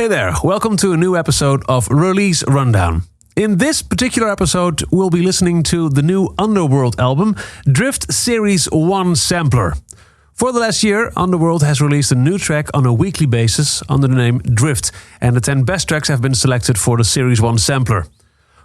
Hey there, welcome to a new episode of Release Rundown. In this particular episode, we'll be listening to the new Underworld album, Drift Series 1 Sampler. For the last year, Underworld has released a new track on a weekly basis under the name Drift, and the 10 best tracks have been selected for the Series 1 Sampler.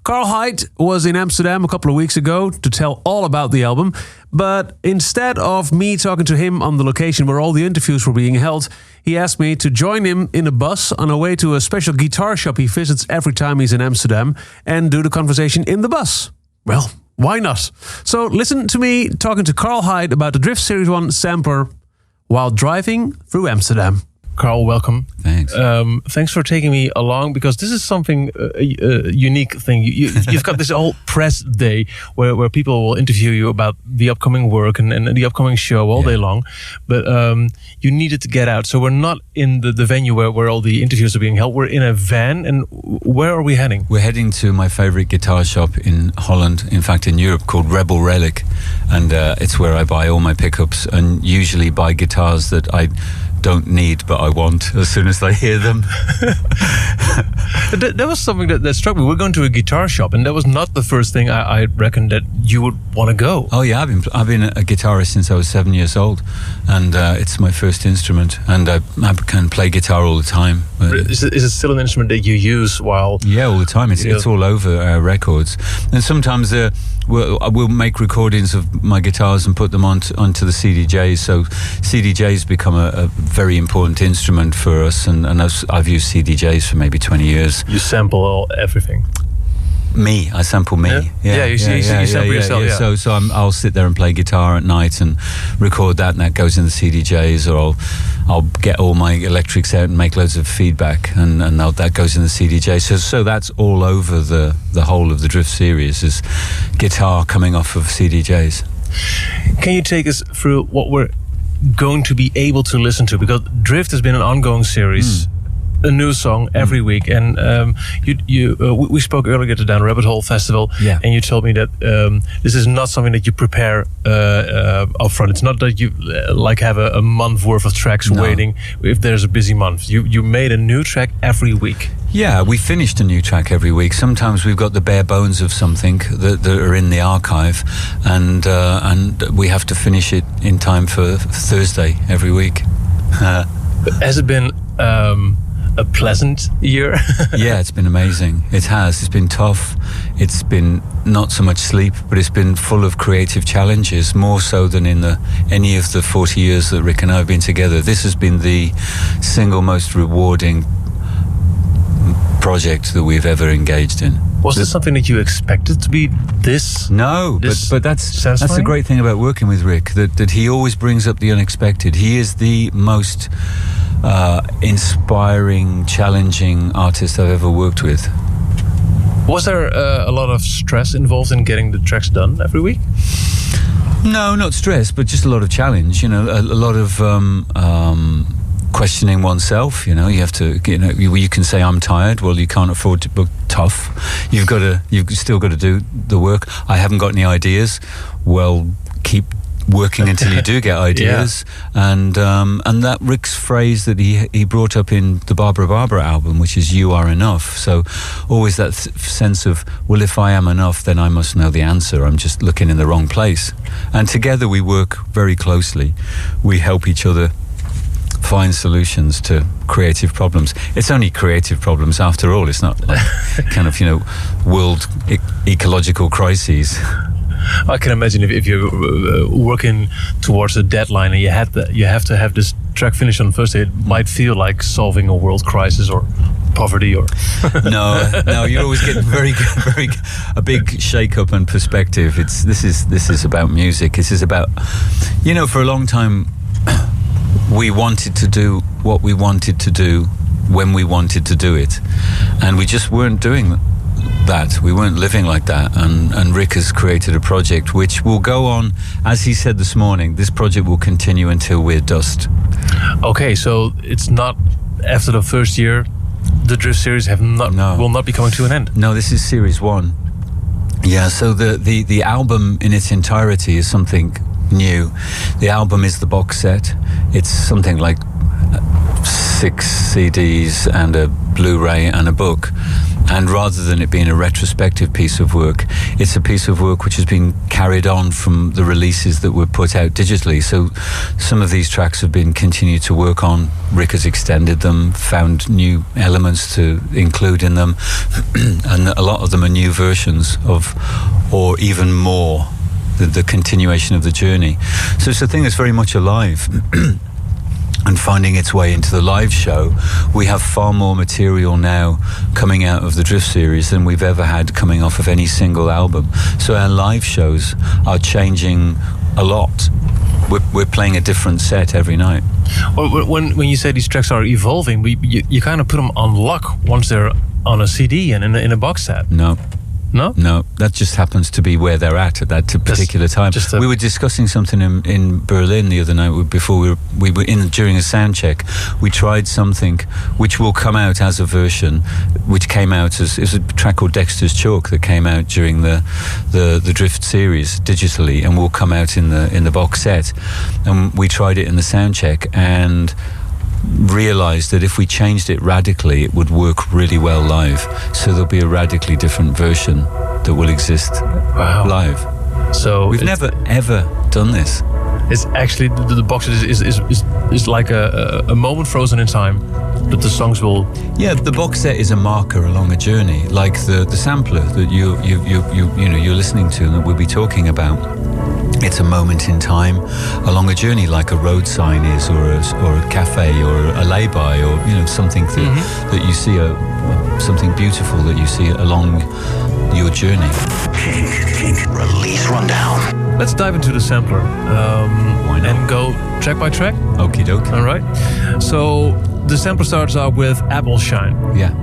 Karl Hyde was in Amsterdam a couple of weeks ago to tell all about the album, but instead of me talking to him on the location where all the interviews were being held, he asked me to join him in a bus on a way to a special guitar shop he visits every time he's in Amsterdam and do the conversation in the bus. Well, why not? So listen to me talking to Karl Hyde about the Drift Series 1 Sampler while driving through Amsterdam. Karl, welcome. Thanks. Thanks for taking me along, because this is something, a unique thing. You've got this whole press day where people will interview you about the upcoming work and the upcoming show all day long. But you needed to get out. So we're not in the venue where all the interviews are being held. We're in a van. And where are we heading? We're heading to my favorite guitar shop in Holland, in fact in Europe, called Rebel Relic. And it's where I buy all my pickups and usually buy guitars that I don't need, but I want as soon as I hear them. That was something that struck me. We're going to a guitar shop, and that was not the first thing I reckoned that you would want to go. Oh yeah, I've been a guitarist since I was 7 years old, and it's my first instrument, and I can play guitar all the time. Is it still an instrument that you use while? Yeah, all the time. It's all over our records, and sometimes we'll make recordings of my guitars and put them onto the CDJs. So CDJs become a very important instrument for us, and I've used CDJs for maybe 20 years. You sample everything? I sample me. Yeah, you sample yourself. Yeah. So I'll sit there and play guitar at night and record that, and that goes in the CDJs, or I'll get all my electrics out and make loads of feedback, and that goes in the CDJs. So that's all over the whole of the Drift series, is guitar coming off of CDJs. Can you take us through what we're going to be able to listen to? Because Drift has been an ongoing series. A new song every week, and we spoke earlier at the Down Rabbit Hole Festival, and you told me that this is not something that you prepare up front. It's not that you have a month worth of tracks waiting if there's a busy month. You made a new track every week. Yeah, we finished a new track every week. Sometimes we've got the bare bones of something that are in the archive, and we have to finish it in time for Thursday every week. Has it been a pleasant year? Yeah, it's been amazing. It has. It's been tough. It's been not so much sleep, but it's been full of creative challenges, more so than in any of the 40 years that Rick and I have been together. This has been the single most rewarding project that we've ever engaged in. Was this something that you expected to be this? No, but that's the great thing about working with Rick, that he always brings up the unexpected. He is the most inspiring, challenging artist I've ever worked with. Was there a lot of stress involved in getting the tracks done every week? No, not stress, but just a lot of challenge. A lot of questioning oneself. You have to. You can say I'm tired. Well, you can't afford to book tough. You've still got to do the work. I haven't got any ideas. Well, keep working until you do get ideas. And that Rick's phrase that he brought up in the Barbara album, which is "You are enough." So always that sense of, well, if I am enough, then I must know the answer. I'm just looking in the wrong place. And together we work very closely. We help each other find solutions to creative problems. It's only creative problems after all. It's not like kind of world ecological crises. I can imagine if you're working towards a deadline and you have to have this track finished on Thursday, it might feel like solving a world crisis or poverty or. No, you're always getting very a big shake-up and perspective. This is about music. This is about, for a long time we wanted to do what we wanted to do when we wanted to do it, and we just weren't doing that. We weren't living like that, and Rick has created a project which will go on, as he said this morning. This project will continue until we're dust. Okay, so it's not after the first year. The Drift series will not be coming to an end. No, this is series 1. Yeah, so the album in its entirety is something new. The album is the box set. It's something like 6 CDs and a Blu-ray and a book. And rather than it being a retrospective piece of work, it's a piece of work which has been carried on from the releases that were put out digitally. So some of these tracks have been continued to work on. Rick has extended them, found new elements to include in them, and a lot of them are new versions of, or even more, the continuation of the journey. So it's a thing that's very much alive. And finding its way into the live show. We have far more material now coming out of the Drift series than we've ever had coming off of any single album. So our live shows are changing a lot. We're playing a different set every night. Well, when you say these tracks are evolving, you kind of put them on lock once they're on a CD and in a box set. No. No? No, that just happens to be where they're at that particular time. We were discussing something in Berlin the other night before we were in during a sound check. We tried something which will come out as a version, which came out as a track called Dexter's Chalk that came out during the Drift series digitally, and will come out in the box set. And we tried it in the sound check and realized that if we changed it radically, it would work really well live. So there'll be a radically different version that will exist live. So we've never ever done this. It's actually the box is like a moment frozen in time. That the songs will. Yeah, the box set is a marker along a journey, like the sampler that you're listening to and that we'll be talking about. It's a moment in time along a journey, like a road sign is, or a cafe, or a lay-by, or something that you see, something beautiful that you see along your journey. KINK Release Rundown. Let's dive into the sampler. Why not? And go track by track. Okie doke. All right. So the sampler starts out with Apple Shine. Yeah.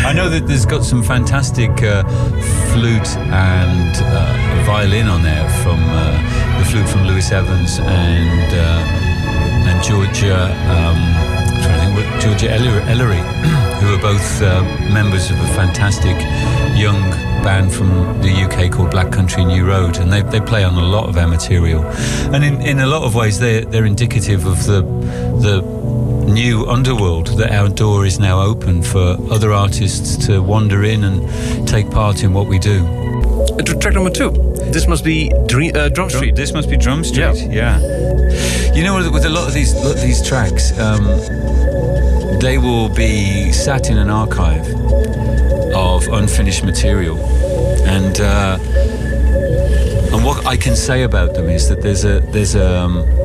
I know that there's got some fantastic flute and violin on there from the flute from Lewis Evans and Georgia. Georgia Ellery, who are both members of a fantastic young band from the UK called Black Country New Road, and they play on a lot of our material. And in a lot of ways, they're indicative of the new Underworld, that our door is now open for other artists to wander in and take part in what we do. Track number 2. This must be Drum Street. This must be Drum Street. Yeah. You know, with a lot of these tracks, they will be sat in an archive of unfinished material, and what I can say about them is that there's a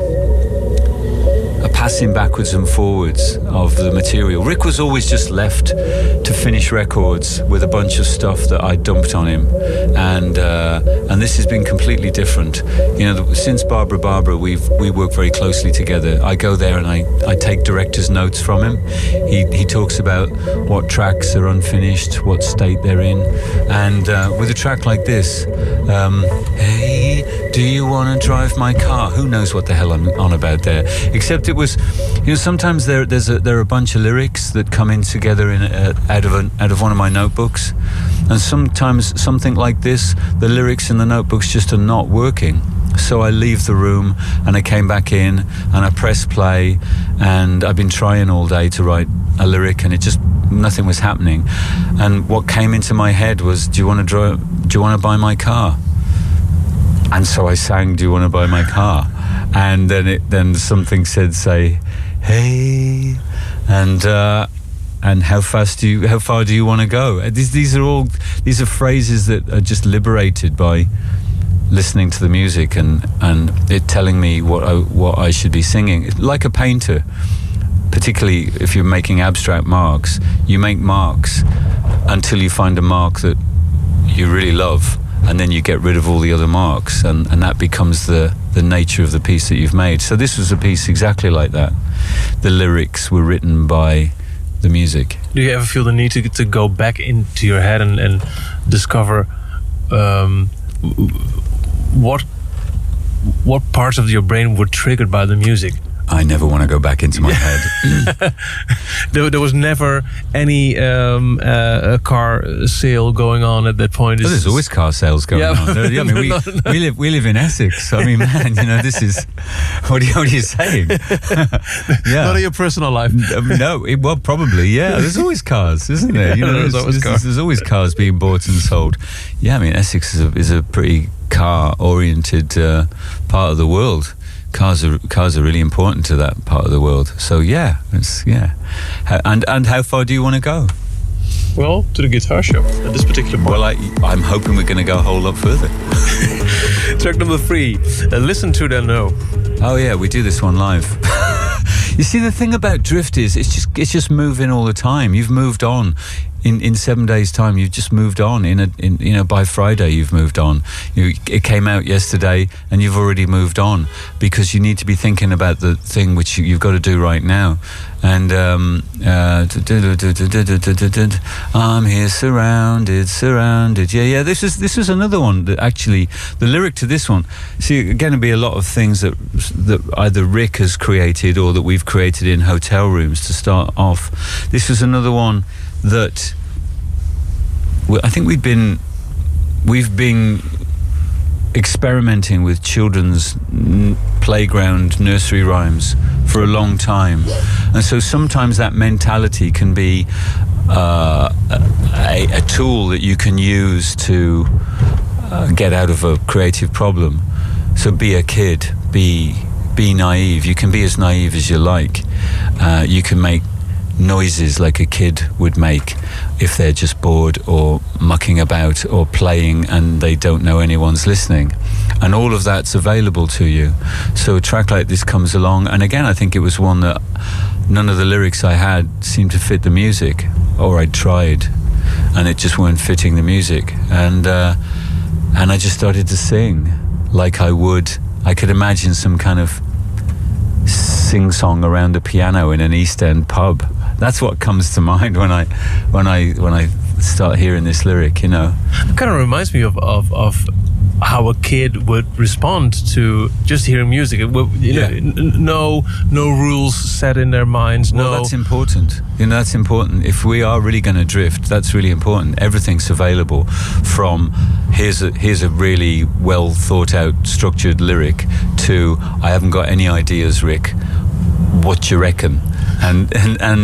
passing backwards and forwards of the material. Rick was always just left to finish records with a bunch of stuff that I dumped on him, and this has been completely different. You know, since Barbara, we work very closely together. I go there and I take director's notes from him. He talks about what tracks are unfinished, what state they're in, and with a track like this, hey, do you want to drive my car? Who knows what the hell I'm on about there? Except it was, sometimes there are a bunch of lyrics that come in together out of one of my notebooks, and sometimes something like this, the lyrics in the notebooks just are not working. So I leave the room and I came back in and I press play, and I've been trying all day to write a lyric, and nothing was happening. And what came into my head was, do you want to buy my car? And so I sang, do you want to buy my car? And then something said, say, hey, and how far do you want to go? These are phrases that are just liberated by listening to the music and it telling me what I should be singing. Like a painter, particularly if you're making abstract marks, you make marks until you find a mark that you really love, and then you get rid of all the other marks, and that becomes the nature of the piece that you've made. So this was a piece exactly like that. The lyrics were written by the music. Do you ever feel the need to go back into your head and discover what parts of your brain were triggered by the music? I never want to go back into my head. There was never any car sale going on at that point. Well, there's always car sales going on. I mean, we live in Essex. I mean, man, this is what are you saying? Not in your personal life. Well, probably, yeah. There's always cars, isn't there? There's always cars being bought and sold. Yeah, I mean, Essex is a pretty car-oriented part of the world. Cars are really important to that part of the world. So yeah. And how far do you want to go? Well, to the guitar shop at this particular point. Well, I'm hoping we're going to go a whole lot further. Track number 3. Listen to Then Know. Oh yeah, we do this one live. You see, the thing about drift is it's just moving all the time. You've moved on. In 7 days' time, you've just moved on. By Friday, you've moved on. It came out yesterday, and you've already moved on because you need to be thinking about the thing which you've got to do right now. And I'm here, surrounded. Yeah. This is another one that actually the lyric to this one. See, again, it'll be a lot of things that either Rick has created or that we've created in hotel rooms to start off. This was another one that I think we've been experimenting with children's playground nursery rhymes for a long time, and so sometimes that mentality can be a tool that you can use to get out of a creative problem. So be a kid, be naive. You can be as naive as you like. You can make noises like a kid would make if they're just bored or mucking about or playing and they don't know anyone's listening, and all of that's available to you. So a track like this comes along, and again, I think it was one that none of the lyrics I had seemed to fit the music, or I tried and it just weren't fitting the music, and I just started to sing like I could imagine some kind of sing-song around the piano in an East End pub. That's what comes to mind when I start hearing this lyric. It kind of reminds me of how a kid would respond to just hearing music. No rules set in their minds. Well, that's important. That's important. If we are really going to drift, that's really important. Everything's available. From here's a really well thought out, structured lyric to I haven't got any ideas, Rick. What you reckon? And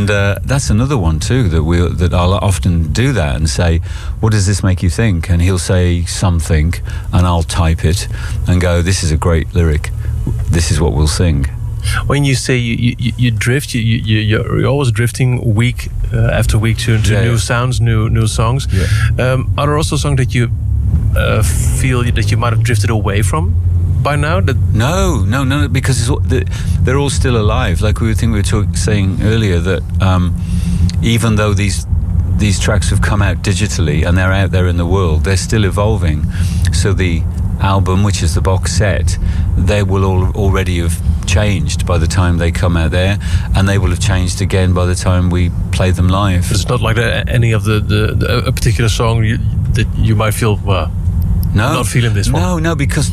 that's another one too that I'll often do that and say, what does this make you think? And he'll say something, and I'll type it and go, this is a great lyric. This is what we'll sing. When you say you drift, you're always drifting week after week to new sounds, new songs. Yeah. Are there also songs that you feel that you might have drifted away from by now? No, because they're all still alive. Like we were saying earlier, that even though these tracks have come out digitally and they're out there in the world, they're still evolving. So the album, which is the box set, they will already have changed by the time they come out there, and they will have changed again by the time we play them live. But it's not like any of a particular song that you might feel, well, no, I'm not feeling this one. No, because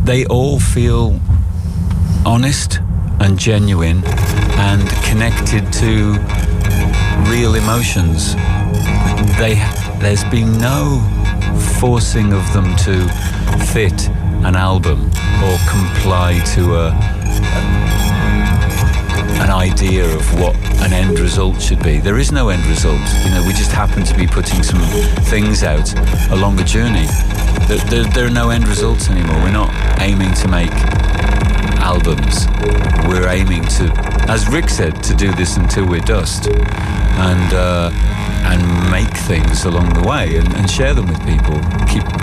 they all feel honest and genuine and connected to real emotions. There's been no forcing of them to fit an album or comply to an idea of what an end result should be. There is no end result. We just happen to be putting some things out along a journey. There are no end results anymore. We're not aiming to make albums. We're aiming to, as Rick said, to do this until we're dust, and make things along the way and share them with people.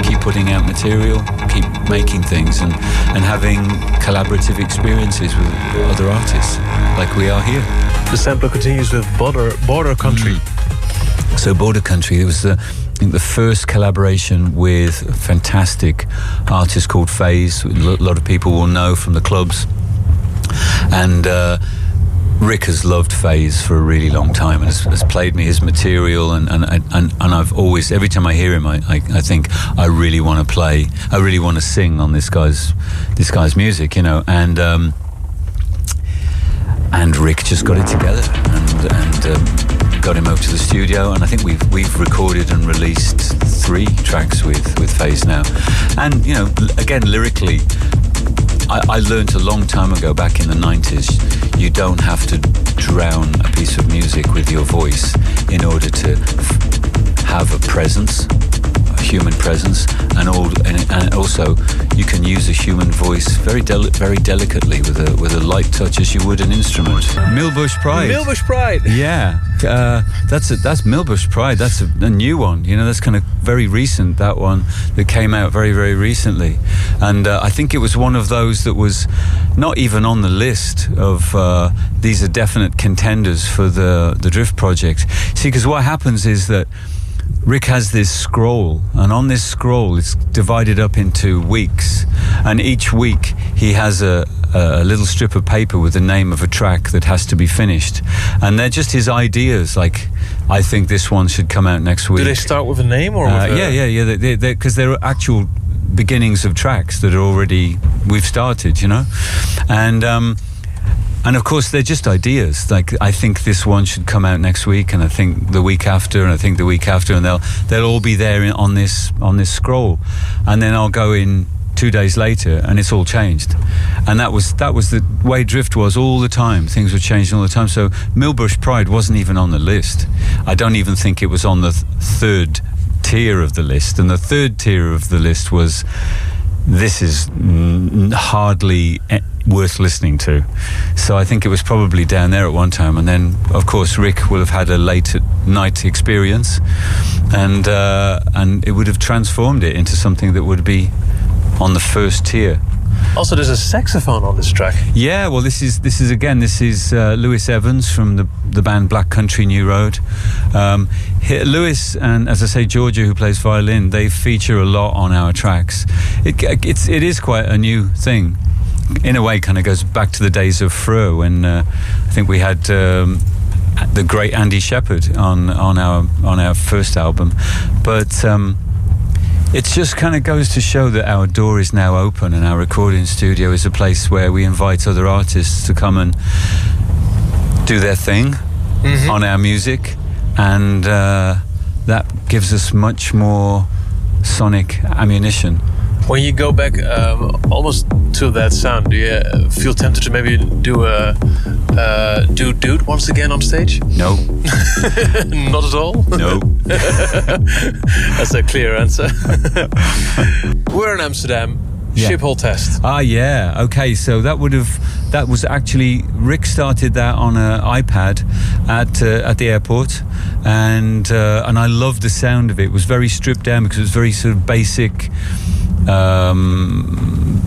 Keep putting out material, keep making things, and having collaborative experiences with other artists like we are here. The sampler continues with Border Country. So Border Country, it was I think the first collaboration with a fantastic artist called FaZe. A lot of people will know from the clubs, and Rick has loved Faze for a really long time and has played me his material, and I've always, every time I hear him, I think I really want to play, I really want to sing on this guy's music, you know, and Rick just got it together and got him over to the studio, and I think we've recorded and released 3 tracks with Faze now, and you know, again, lyrically, I learned a long time ago, back in the 90s, you don't have to drown a piece of music with your voice in order to have a presence, a human presence, and also you can use a human voice very delicately with a light touch, as you would an instrument. Millbush Pride. Millbush Pride. Yeah, that's Millbush Pride. That's a new one. You know, that's kind of very recent. That one that came out very, very recently, and I think it was one of those that was not even on the list of these are definite contenders for the Drift project. See, because what happens is that Rick has this scroll, and on this scroll it's divided up into weeks, and each week he has a little strip of paper with the name of a track that has to be finished, and they're just his ideas, like, I think this one should come out next week. Do they start with a name or yeah, because they're actual beginnings of tracks that are already, we've started, you know, and of course, they're just ideas. Like, I think this one should come out next week, and I think the week after, and I think the week after, and they'll all be there on this scroll, and then I'll go in 2 days later, and it's all changed. And that was the way Drift was all the time. Things were changing all the time. So Millbush Pride wasn't even on the list. I don't even think it was on the third tier of the list. And the third tier of the list was, this is hardly worth listening to. So I think it was probably down there at one time, and then of course Rick will have had a late at night experience, and it would have transformed it into something that would be on the first tier. Also, there's a saxophone on this track. Yeah, well, this is Lewis Evans from the band Black Country New Road. Lewis and, as I say, Georgia, who plays violin, they feature a lot on our tracks. It is quite a new thing. In a way, kind of goes back to the days of Freux, when I think we had the great Andy Shepherd on our first album. But it just kind of goes to show that our door is now open, and our recording studio is a place where we invite other artists to come and do their thing on our music, and that gives us much more sonic ammunition. When you go back almost to that sound, do you feel tempted to maybe do a Dude once again on stage? No. Not at all? No. That's a clear answer. We're in Amsterdam. Yeah. Schiphol test. Ah, yeah. Okay, so that was actually, Rick started that on an iPad at the airport, and I loved the sound of it. It was very stripped down because it was very sort of basic,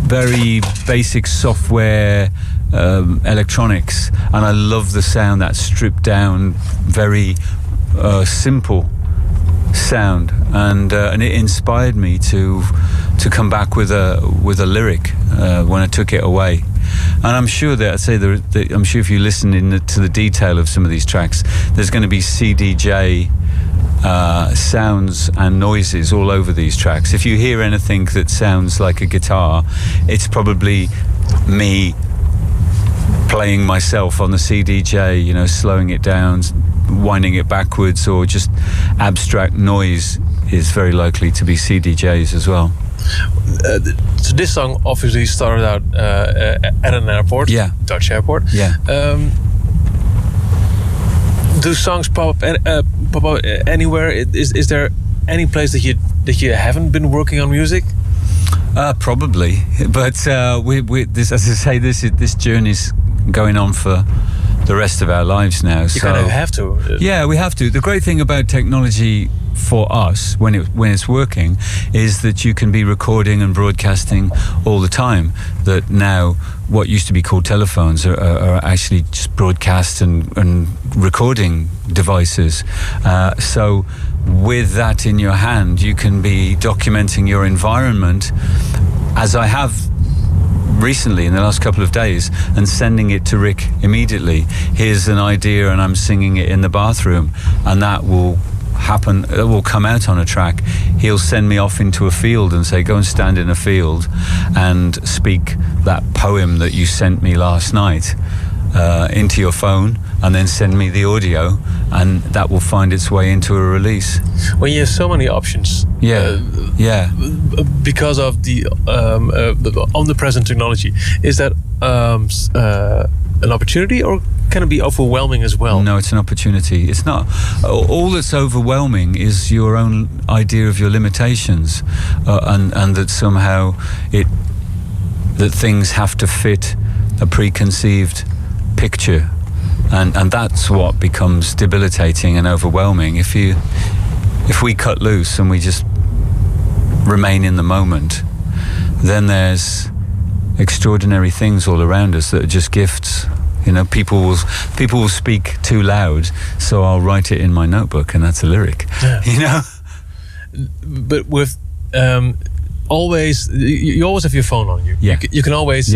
very basic software, electronics, and I love the sound, that stripped down, very simple sound, and it inspired me to come back with a lyric when I took it away. And I'm sure that I'm sure if you listen to the detail of some of these tracks, there's going to be CDJ sounds and noises all over these tracks. If you hear anything that sounds like a guitar, it's probably me playing myself on the CDJ, you know, slowing it down, winding it backwards, or just abstract noise is very likely to be CDJs as well. So this song obviously started out at an airport, Dutch airport. Yeah. Do songs pop up anywhere? Is there any place that you haven't been working on music? Probably, but this, as I say, this journey's going on for the rest of our lives now. You kind of have to. Yeah, we have to. The great thing about technology for us, when it's working, is that you can be recording and broadcasting all the time. That now, what used to be called telephones are actually just broadcast and recording devices. So with that in your hand, you can be documenting your environment, as I have recently in the last couple of days and sending it to Rick immediately. Here's an idea and I'm singing it in the bathroom, and that will happen, it will come out on a track. He'll send me off into a field and say, go and stand in a field and speak that poem that you sent me last night into your phone, and then send me the audio, and that will find its way into a release. When you have so many options, because of the omnipresent technology, is that an opportunity, or can it be overwhelming as well? No, it's an opportunity. It's not. All that's overwhelming is your own idea of your limitations, and that somehow that things have to fit a preconceived picture, and that's what becomes debilitating and overwhelming. If we cut loose and we just remain in the moment, then there's extraordinary things all around us that are just gifts. You know, people will speak too loud, so I'll write it in my notebook, and that's a lyric. Yeah. You know, but with always, you always have your phone on you. Yeah. You can always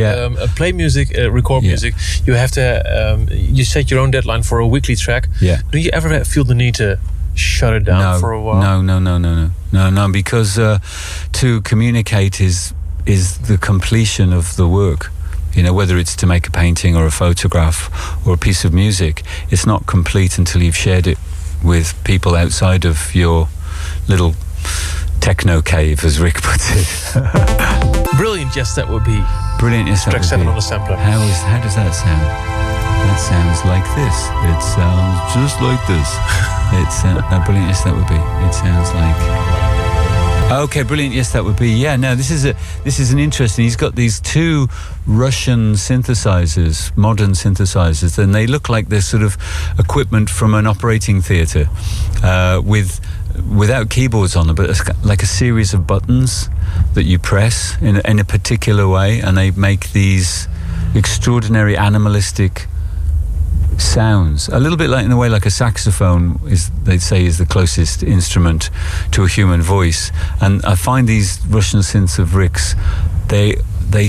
play music, record music. You have to you set your own deadline for a weekly track. Yeah. Do you ever feel the need to shut it down for a while? No, because to communicate is the completion of the work. You know, whether it's to make a painting or a photograph or a piece of music, it's not complete until you've shared it with people outside of your little techno cave, as Rick puts it. Brilliant, yes, that would be. Brilliant, yes, that track would 7 be. on the sampler. How does that sound? That sounds like this. It sounds just like this. It's brilliant, yes, that would be. It sounds like. Okay, brilliant. Yes, that would be. Yeah, no, this is an interesting. He's got these two Russian synthesizers, modern synthesizers, and they look like they're sort of equipment from an operating theatre, without keyboards on them, but it's like a series of buttons that you press in a particular way, and they make these extraordinary animalistic sounds, a little bit like in a way like a saxophone they'd say is the closest instrument to a human voice. And I find these Russian synths of Rick's, they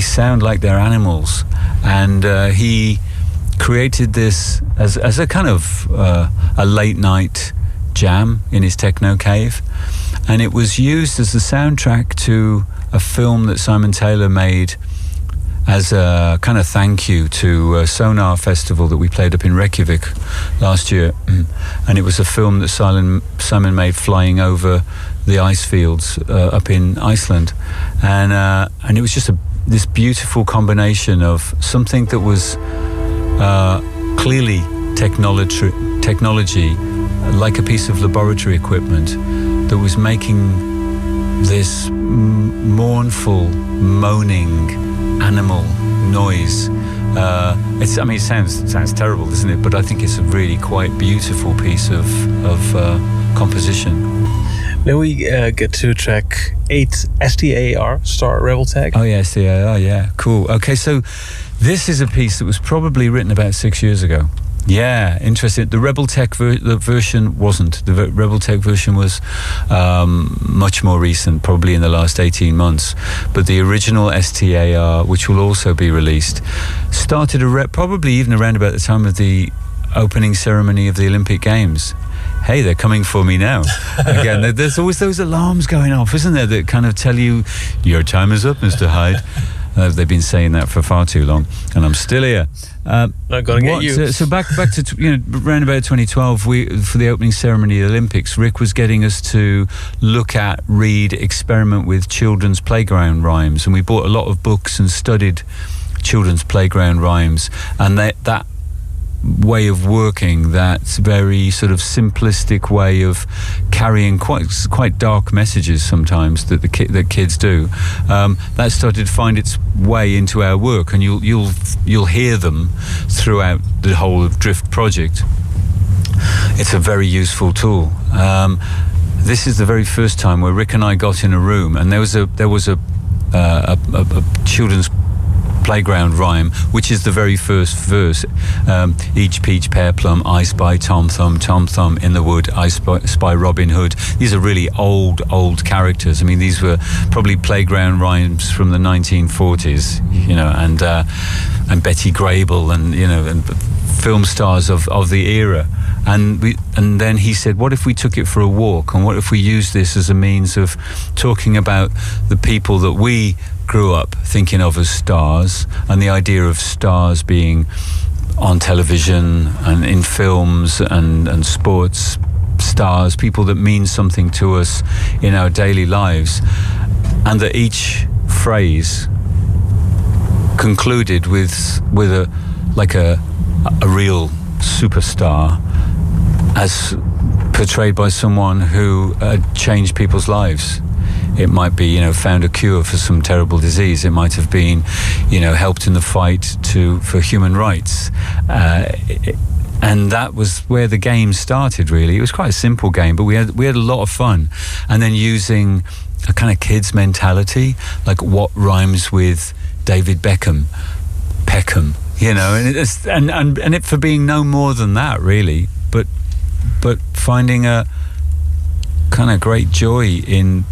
sound like they're animals, and he created this as a kind of a late night jam in his techno cave, and it was used as the soundtrack to a film that Simon Taylor made as a kind of thank you to a Sonar festival that we played up in Reykjavik last year. And it was a film that Simon made flying over the ice fields up in Iceland. And it was just this beautiful combination of something that was clearly technology, like a piece of laboratory equipment, that was making this mournful, moaning animal noise. It sounds terrible, doesn't it? But I think it's a really quite beautiful piece of composition. Then we get to track 8, Staar, Staar Rebel Tag. Oh yeah, Staar, yeah, cool. Okay, so this is a piece that was probably written about 6 years ago. Yeah, interesting. The Rebel Tech version wasn't. The Rebel Tech version was much more recent, probably in the last 18 months. But the original Staar, which will also be released, started probably even around about the time of the opening ceremony of the Olympic Games. Hey, they're coming for me now. Again, there's always those alarms going off, isn't there, that kind of tell you, your time is up, Mr. Hyde. They've been saying that for far too long, and I'm still here. Not gonna get you. So back to around about 2012, for the opening ceremony of the Olympics, Rick was getting us to look at, read, experiment with children's playground rhymes, and we bought a lot of books and studied children's playground rhymes, and that way of working, that very sort of simplistic way of carrying quite dark messages sometimes that that kids do, that started to find its way into our work, and you'll hear them throughout the whole of Drift project. It's a very useful tool. This is the very first time where Rick and I got in a room, and there was a children's playground rhyme, which is the very first verse. Each peach, pear, plum, I spy Tom Thumb in the wood, I spy Robin Hood. These are really old characters. I mean, these were probably playground rhymes from the 1940s, and Betty Grable and film stars of the era. And then he said, what if we took it for a walk, and what if we used this as a means of talking about the people that we grew up thinking of as stars, and the idea of stars being on television and in films and sports stars, people that mean something to us in our daily lives, and that each phrase concluded with a real superstar as portrayed by someone who changed people's lives. It might be, found a cure for some terrible disease. It might have been, helped in the fight for human rights. And that was where the game started, really. It was quite a simple game, but we had a lot of fun. And then using a kind of kids mentality, like what rhymes with David Peckham, and it for being no more than that, really. But finding a kind of great joy in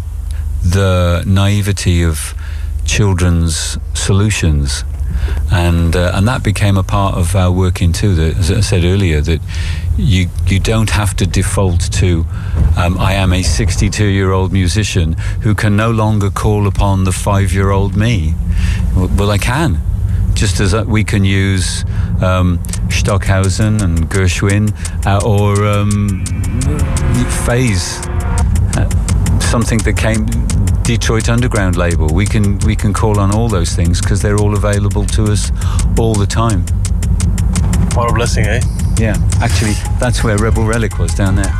the naivety of children's solutions, and that became a part of our working too. That, as I said earlier, that you don't have to default to I am a 62-year-old musician who can no longer call upon the 5-year-old me. Well, I can. Just as we can use Stockhausen and Gershwin or Phase, something that came Detroit Underground label. We can call on all those things because they're all available to us all the time. What a blessing, eh? Yeah, actually, that's where Rebel Relic was, down there.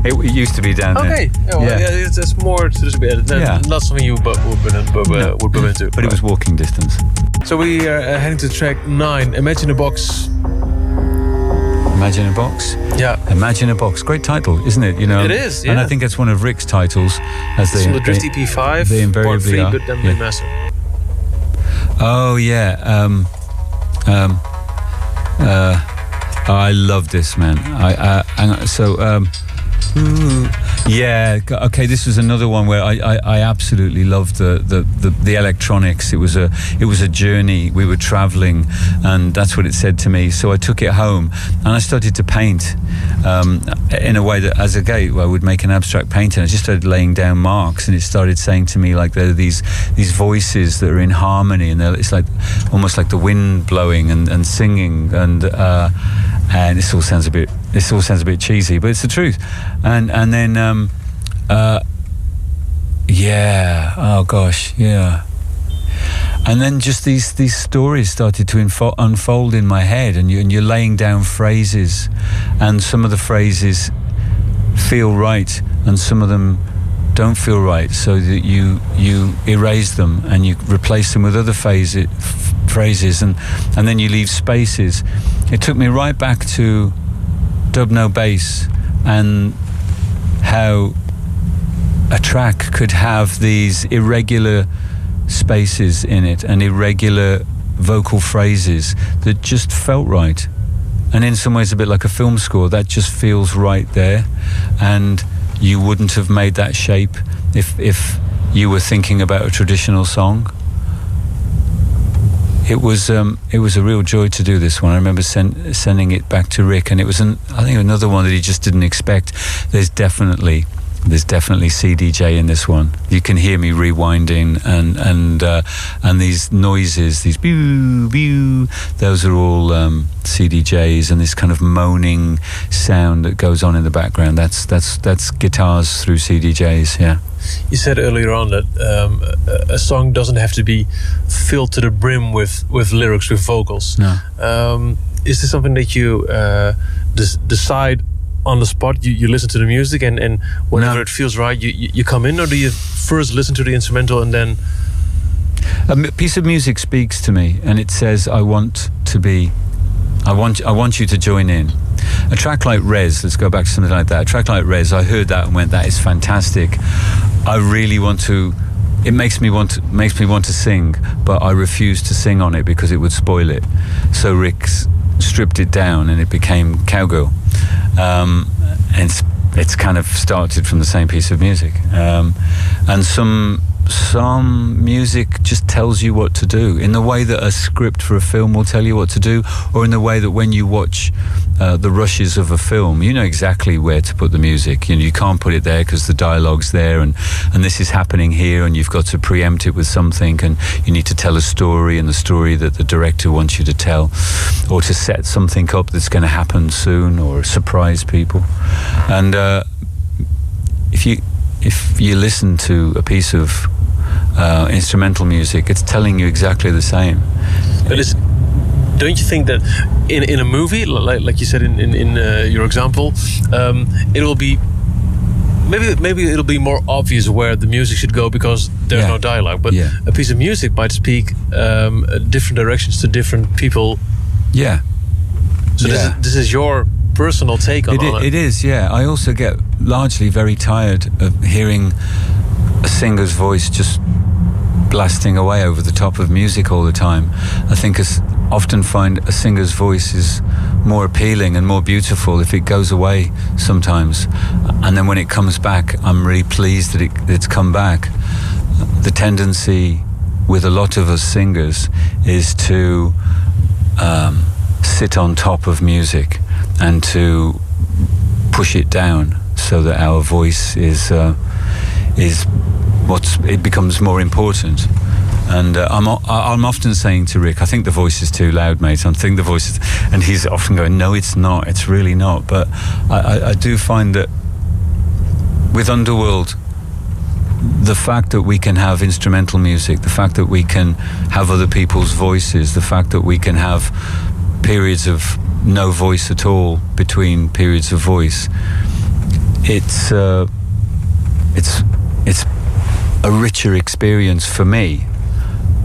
It used to be down there. Okay, there's more to this bit. Not something you would bump into. But it was walking distance. So we are heading to track 9, Imagine a Box. Imagine a Box? Yeah. Imagine a Box. Great title, isn't it? It is, yeah. And I think it's one of Rick's titles. As it's from the Drift EP5, they invariably 3, are. but then remastered. Oh, yeah. I love this, man. Yeah, okay, this was another one where I absolutely loved the electronics. It was a journey. We were traveling, and that's what it said to me. So I took it home and I started to paint in a way that, as a gay, I would make an abstract painting. I just started laying down marks, and it started saying to me, like, there are these voices that are in harmony, and it's like almost like the wind blowing and singing, and this all sounds a bit cheesy, but it's the truth. And then oh gosh, yeah. And then just these stories started to unfold in my head, and you're laying down phrases, and some of the phrases feel right and some of them don't feel right, so that you erase them and you replace them with other phrases, and then you leave spaces. It took me right back to Dub No Bass, and how a track could have these irregular spaces in it and irregular vocal phrases that just felt right, and in some ways a bit like a film score that just feels right there, and you wouldn't have made that shape if you were thinking about a traditional song. It was a real joy to do this one. I remember sending it back to Rick, and it was I think another one that he just didn't expect. There's definitely CDJ in this one. You can hear me rewinding, and these noises, these pew pew, those are all CDJs, and this kind of moaning sound that goes on in the background. That's guitars through CDJs. Yeah. You said earlier on that a song doesn't have to be filled to the brim with lyrics, with vocals. No. Is this something that you decide on the spot? You listen to the music, and whenever it feels right, you come in, or do you first listen to the instrumental and then? A piece of music speaks to me, and it says, I want you to join in. A track like Res, let's go back to something like that. A track like Res, I heard that and went, that is fantastic. I really want to it makes me want to sing, but I refuse to sing on it because it would spoil it. So Rick stripped it down and it became Cowgirl, and it's kind of started from the same piece of music, and some music just tells you what to do in the way that a script for a film will tell you what to do, or in the way that when you watch the rushes of a film, you know exactly where to put the music. You know, you can't put it there because the dialogue's there, and this is happening here, and you've got to preempt it with something, and you need to tell a story, and the story that the director wants you to tell, or to set something up that's going to happen soon, or surprise people. And if you listen to a piece of instrumental music, it's telling you exactly the same. But don't you think that in a movie, like you said in your example, it will be maybe it'll be more obvious where the music should go because there's no dialogue. But a piece of music might speak different directions to different people. Yeah. So this is your personal take on it. It is, yeah. I also get largely very tired of hearing a singer's voice just blasting away over the top of music all the time. I think I often find a singer's voice is more appealing and more beautiful if it goes away sometimes, and then when it comes back, I'm really pleased that it's come back. The tendency with a lot of us singers is to sit on top of music and to push it down so that our voice it becomes more important. And I'm often saying to Rick, I think the voice is too loud, mate. I think the voice is, and he's often going, no, it's not. It's really not. But I do find that with Underworld, the fact that we can have instrumental music, the fact that we can have other people's voices, the fact that we can have periods of no voice at all between periods of voice, it's a richer experience for me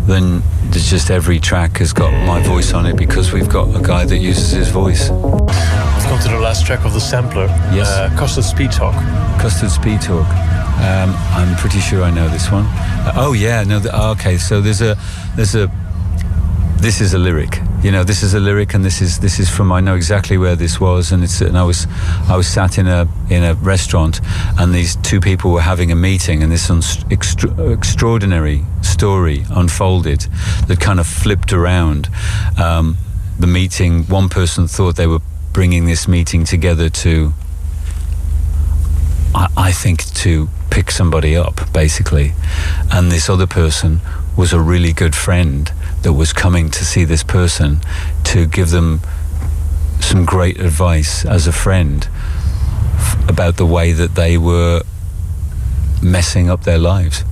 than just every track has got my voice on it because we've got a guy that uses his voice. Let's come to the last track of the sampler. Yes. Custard Speed Talk. Custard Speed Talk. I'm pretty sure I know this one. Okay. So this is a lyric. You know, this is a lyric, and this is from. I know exactly where this was, and I was sat in a restaurant, and these two people were having a meeting, and this extraordinary story unfolded that kind of flipped around the meeting. One person thought they were bringing this meeting together to, I think, to pick somebody up, basically, and this other person was a really good friend that was coming to see this person to give them some great advice as a friend about the way that they were messing up their lives.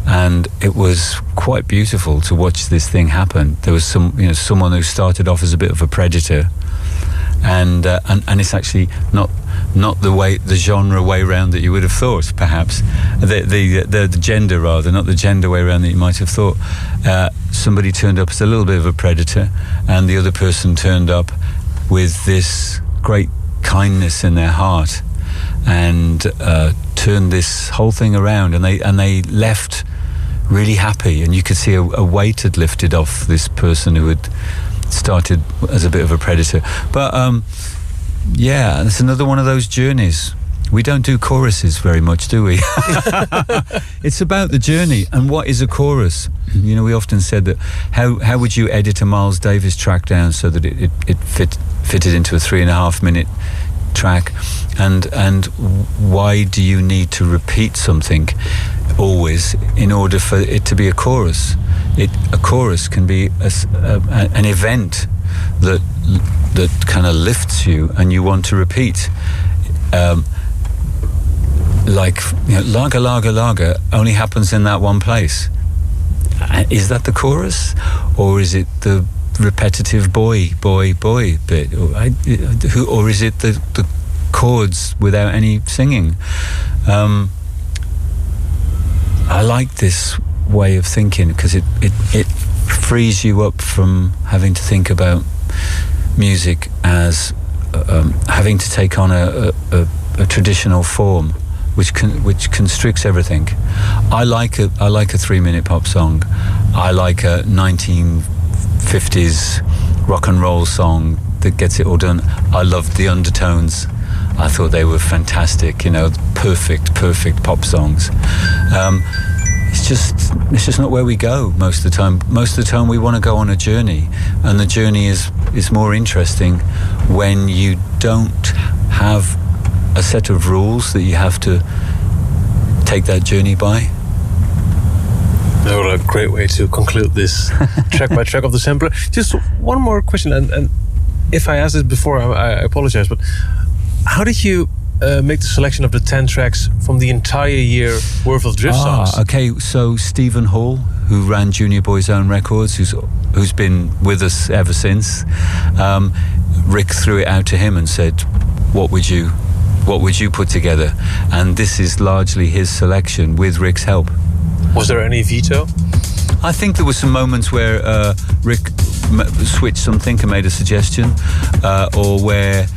And it was quite beautiful to watch this thing happen. There was someone who started off as a bit of a predator, and it's actually not the genre way round that you would have thought, perhaps the gender rather, not the gender way round that you might have thought. Somebody turned up as a little bit of a predator, and the other person turned up with this great kindness in their heart and turned this whole thing around, and they left really happy, and you could see a weight had lifted off this person who had started as a bit of a predator. But it's another one of those journeys. We don't do choruses very much, do we? It's about the journey. And what is a chorus? You know, we often said that how would you edit a Miles Davis track down so that it fitted into a 3.5 minute track? And why do you need to repeat something always in order for it to be a chorus? A chorus can be an event that kind of lifts you and you want to repeat. Like, you know, lager, lager, lager only happens in that one place. Is that the chorus, or is it the repetitive boy, boy, boy bit, or is it the chords without any singing? I like this way of thinking because it frees you up from having to think about music as having to take on a traditional form which constricts everything. I like a 3-minute pop song. I like a 1950s rock and roll song that gets it all done. I loved the undertones. I thought they were fantastic, perfect pop songs. It's just not where we go most of the time. Most of the time we want to go on a journey, and the journey is more interesting when you don't have a set of rules that you have to take that journey by. What a great way to conclude this track by track of the sampler. Just one more question, and if I asked this before, I apologize, but how did you make the selection of the 10 tracks from the entire year worth of Drift songs? Okay, so Stephen Hall, who ran Junior Boy's Own Records, who's been with us ever since, Rick threw it out to him and said, what would you put together? And this is largely his selection with Rick's help. Was there any veto? I think there were some moments where Rick switched something and made a suggestion, or where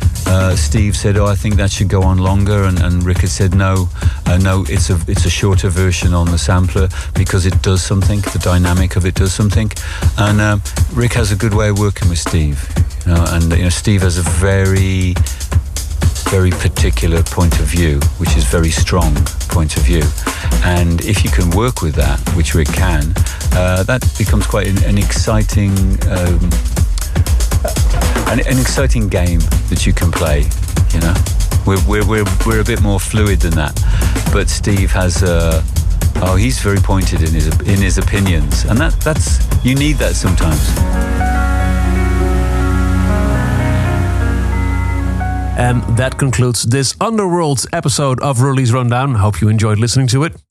Steve said, I think that should go on longer, and Rick had said, no, it's a shorter version on the sampler because it does something, the dynamic of it does something. And Rick has a good way of working with Steve, and Steve has a very, very particular point of view, which is very strong point of view. And if you can work with that, which Rick can, that becomes quite an exciting an exciting game that you can play. We're a bit more fluid than that, but Steve has he's very pointed in his opinions, and that's you need that sometimes. And that concludes this Underworld episode of Release Rundown. Hope you enjoyed listening to it.